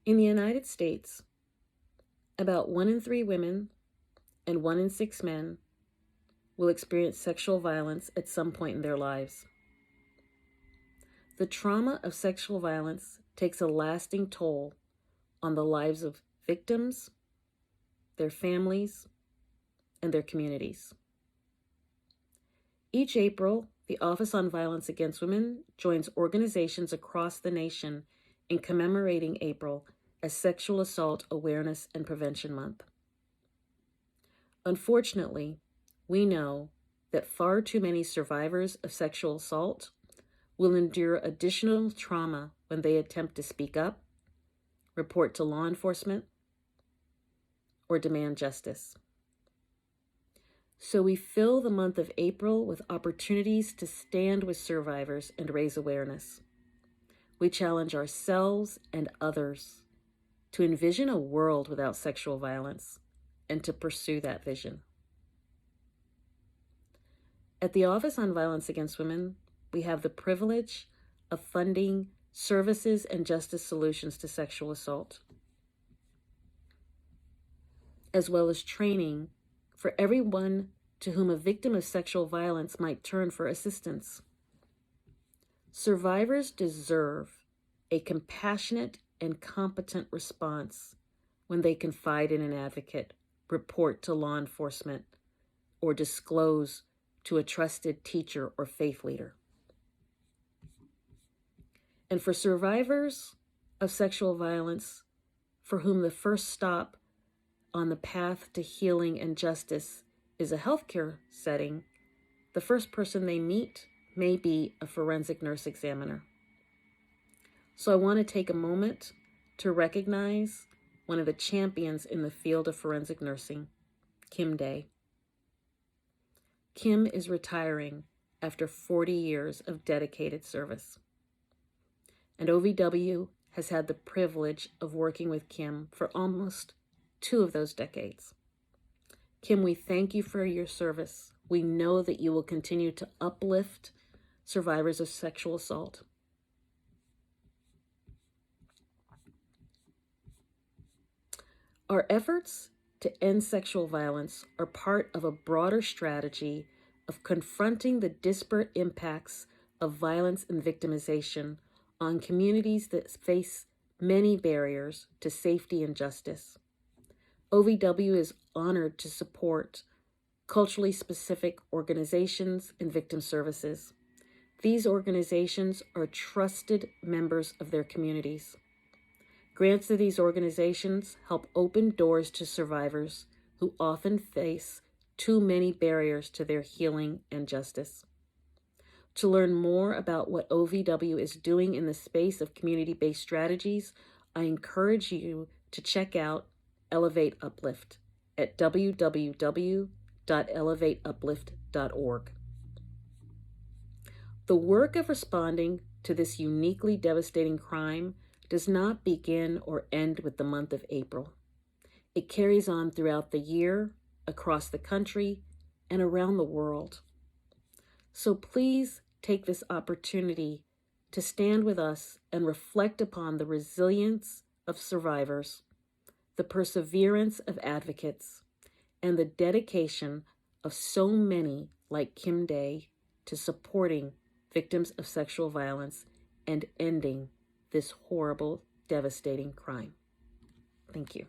In the United States, about 1 in 3 women and 1 in 6 men will experience sexual violence at some point in their lives. The trauma of sexual violence takes a lasting toll on the lives of victims, their families, and their communities. Each April, the Office on Violence Against Women joins organizations across the nation in commemorating April as Sexual Assault Awareness and Prevention Month. Unfortunately, we know that far too many survivors of sexual assault will endure additional trauma when they attempt to speak up, report to law enforcement, or demand justice. So we fill the month of April with opportunities to stand with survivors and raise awareness. We challenge ourselves and others to envision a world without sexual violence and to pursue that vision. At the Office on Violence Against Women, we have the privilege of funding services and justice solutions to sexual assault, as well as training for everyone to whom a victim of sexual violence might turn for assistance. Survivors deserve a compassionate and competent response when they confide in an advocate, report to law enforcement, or disclose to a trusted teacher or faith leader. And for survivors of sexual violence, for whom the first stop on the path to healing and justice is a healthcare setting, the first person they meet may be a forensic nurse examiner. So I want to take a moment to recognize one of the champions in the field of forensic nursing, Kim Day. Kim is retiring after 40 years of dedicated service. And OVW has had the privilege of working with Kim for almost 2 of those decades. Kim, we thank you for your service. We know that you will continue to uplift survivors of sexual assault. Our efforts to end sexual violence are part of a broader strategy of confronting the disparate impacts of violence and victimization on communities that face many barriers to safety and justice. OVW is honored to support culturally specific organizations and victim services. These organizations are trusted members of their communities. Grants to these organizations help open doors to survivors who often face too many barriers to their healing and justice. To learn more about what OVW is doing in the space of community-based strategies, I encourage you to check out Elevate Uplift at www.elevateuplift.org. The work of responding to this uniquely devastating crime does not begin or end with the month of April. It carries on throughout the year, across the country, and around the world. So please take this opportunity to stand with us and reflect upon the resilience of survivors, the perseverance of advocates, and the dedication of so many like Kim Day to supporting victims of sexual violence and ending this horrible, devastating crime. Thank you.